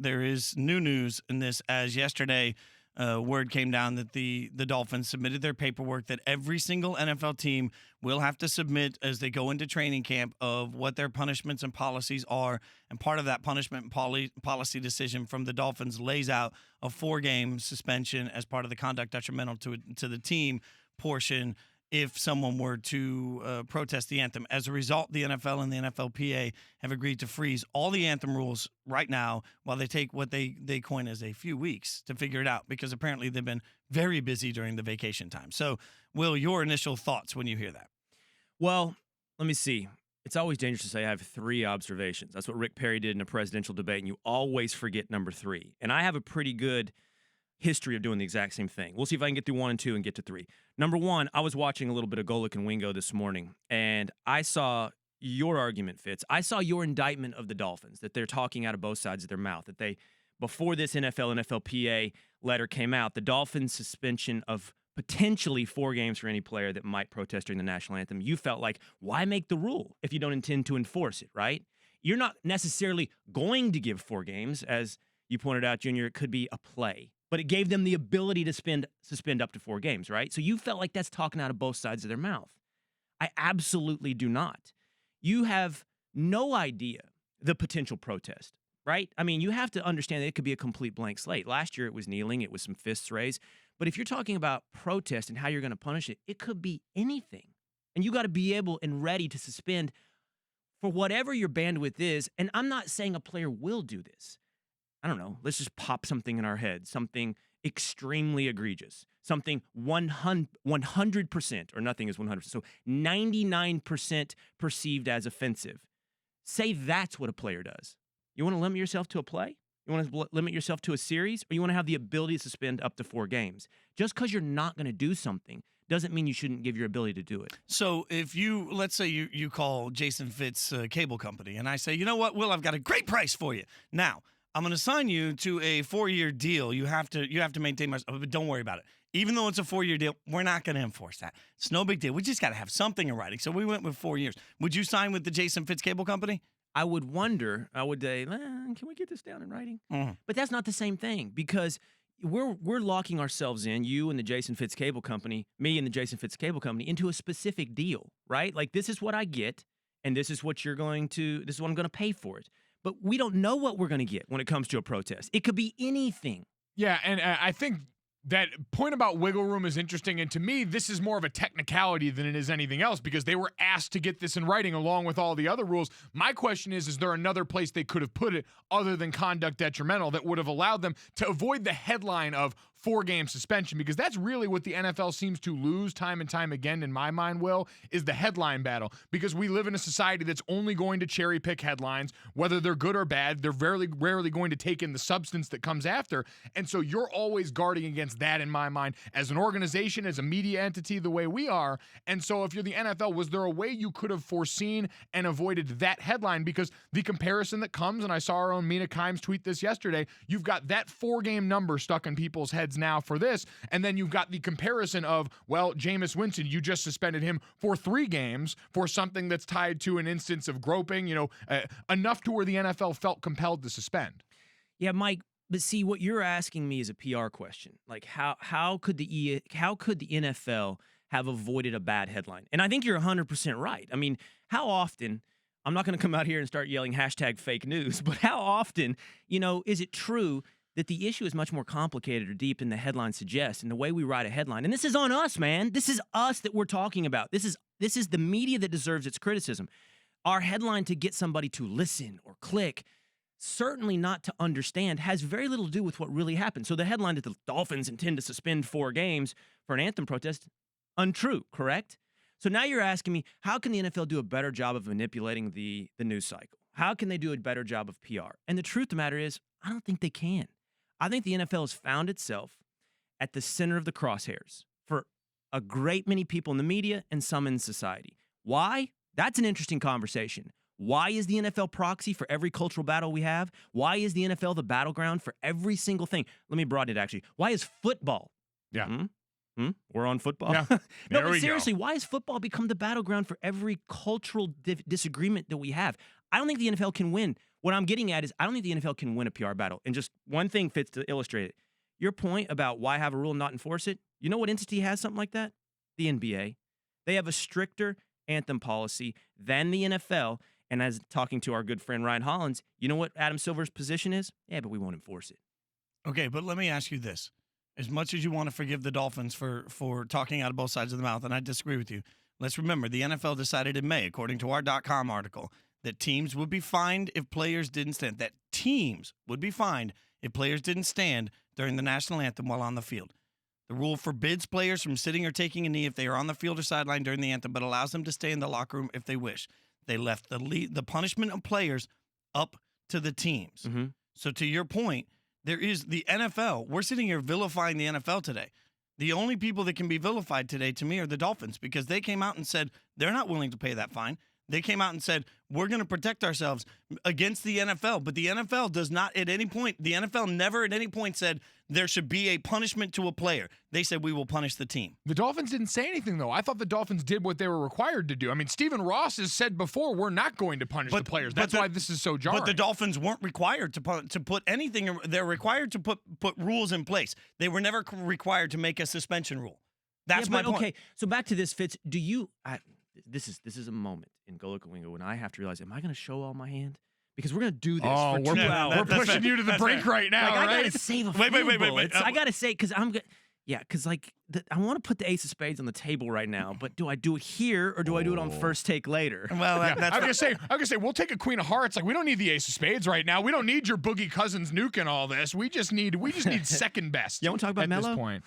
there is new news in this, as yesterday word came down that the Dolphins submitted their paperwork that every single NFL team will have to submit as they go into training camp of what their punishments and policies are. And part of that punishment and policy decision from the Dolphins lays out a 4-game suspension as part of the conduct detrimental to the team portion if someone were to protest the anthem. As a result, the NFL and the NFLPA have agreed to freeze all the anthem rules right now while they take what they coin as a few weeks to figure it out, because apparently they've been very busy during the vacation time. So, Will, your initial thoughts when you hear that? Well, let me see. It's always dangerous to say I have 3 observations. That's what Rick Perry did in a presidential debate, and you always forget number 3. And I have a pretty good history of doing the exact same thing. We'll see if I can get through 1 and 2 and get to 3. Number 1, I was watching a little bit of Golic and Wingo this morning, and I saw your argument, Fitz. I saw your indictment of the Dolphins, that they're talking out of both sides of their mouth, that they, before this NFLPA letter came out, the Dolphins' suspension of potentially 4 games for any player that might protest during the national anthem, you felt like, why make the rule if you don't intend to enforce it, right? You're not necessarily going to give 4 games. As you pointed out, Junior, it could be a play. But it gave them the ability to suspend up to 4 games, right? So you felt like that's talking out of both sides of their mouth. I absolutely do not. You have no idea the potential protest, right? I mean, you have to understand that it could be a complete blank slate. Last year it was kneeling, it was some fists raised. But if you're talking about protest and how you're going to punish it, it could be anything. And you got to be able and ready to suspend for whatever your bandwidth is. And I'm not saying a player will do this. I don't know, let's just pop something in our head, something extremely egregious, something 100%, or nothing is 100%, so 99% perceived as offensive. Say that's what a player does. You want to limit yourself to a play? You want to limit yourself to a series? Or you want to have the ability to suspend up to 4 games? Just because you're not going to do something doesn't mean you shouldn't give your ability to do it. So if let's say you call Jason Fitz cable company, and I say, you know what, Will, I've got a great price for you. Now, I'm going to sign you to a 4-year deal. You have to maintain but don't worry about it. Even though it's a 4-year deal, we're not going to enforce that. It's no big deal. We just got to have something in writing. So we went with 4 years. Would you sign with the Jason Fitz cable company? I would wonder, I would say, can we get this down in writing? Mm-hmm. But that's not the same thing, because we're locking ourselves in, you and the Jason Fitz cable company, me and the Jason Fitz cable company, into a specific deal, right? Like, this is what I get, and this is what this is what I'm going to pay for it. But we don't know what we're going to get when it comes to a protest. It could be anything. Yeah, and I think that point about wiggle room is interesting. And to me, this is more of a technicality than it is anything else, because they were asked to get this in writing along with all the other rules. My question is there another place they could have put it other than conduct detrimental that would have allowed them to avoid the headline of 4-game suspension? Because that's really what the NFL seems to lose time and time again, in my mind, Will, is the headline battle. Because we live in a society that's only going to cherry pick headlines, whether they're good or bad. They're very rarely going to take in the substance that comes after. And so you're always guarding against that, in my mind, as an organization, as a media entity, the way we are. And so if you're the NFL, was there a way you could have foreseen and avoided that headline? Because the comparison that comes, and I saw our own Mina Kimes tweet this yesterday, you've got that 4-game number stuck in people's heads now for this, and then you've got the comparison of, well, Jameis Winston, you just suspended him for 3 games for something that's tied to an instance of groping, enough to where the NFL felt compelled to suspend. Yeah, Mike, but see, what you're asking me is a PR question. Like, how could the NFL have avoided a bad headline? And I think you're 100% right. I mean, how often, I'm not going to come out here and start yelling #fake news, but how often, is it true that the issue is much more complicated or deep than the headline suggests, and the way we write a headline? And this is on us, man. This is us that we're talking about. This is the media that deserves its criticism. Our headline to get somebody to listen or click, certainly not to understand, has very little to do with what really happened. So the headline that the Dolphins intend to suspend 4 games for an anthem protest, untrue, correct? So now you're asking me, how can the NFL do a better job of manipulating the news cycle? How can they do a better job of PR? And the truth of the matter is, I don't think they can. I think the NFL has found itself at the center of the crosshairs for a great many people in the media and some in society. Why? That's an interesting conversation. Why is the NFL proxy for every cultural battle we have? Why is the NFL the battleground for every single thing? Let me broaden it, actually. Why is football? Yeah. We're on football? Yeah. No, but seriously, why has football become the battleground for every cultural disagreement that we have? I don't think the NFL can win. What I'm getting at is I don't think the NFL can win a PR battle. And just one thing fits to illustrate it. Your point about why have a rule and not enforce it, you know what entity has something like that? The NBA. They have a stricter anthem policy than the NFL. And as talking to our good friend Ryan Hollins, you know what Adam Silver's position is? Yeah, but we won't enforce it. Okay, but let me ask you this. As much as you want to forgive the Dolphins for talking out of both sides of the mouth, and I disagree with you, let's remember the NFL decided in May, according to our .com article, that teams would be fined if players didn't stand. That teams would be fined if players didn't stand during the national anthem while on the field. The rule forbids players from sitting or taking a knee if they are on the field or sideline during the anthem, but allows them to stay in the locker room if they wish. They left the punishment of players up to the teams. Mm-hmm. So to your point, there is the NFL. We're sitting here vilifying the NFL today. The only people that can be vilified today to me are the Dolphins because they came out and said they're not willing to pay that fine. They came out and said, we're going to protect ourselves against the NFL. But the NFL does not at any point, the NFL never at any point said there should be a punishment to a player. They said we will punish the team. The Dolphins didn't say anything, though. I thought the Dolphins did what they were required to do. I mean, Stephen Ross has said before, we're not going to punish the players. That's why this is so jarring. But the Dolphins weren't required to put anything. They're required to put rules in place. They were never required to make a suspension rule. That's my point. Okay, so back to this, Fitz. Do you this is a moment in Golic Wingo when I have to realize, am I going to show all my hand? Because we're going to do this for 2 hours. We're pushing you to the brink right now, I right? got to save a few bullets. I got to say, because I'm good. Yeah, because I want to put the ace of spades on the table right now, but do I do it here or do I do it on first take later? Well, that's I was gonna say we'll take a queen of hearts. Like we don't need the ace of spades right now. We don't need your Boogie Cousins nuking all this. We just need second best. You want to talk about at Melo? this point?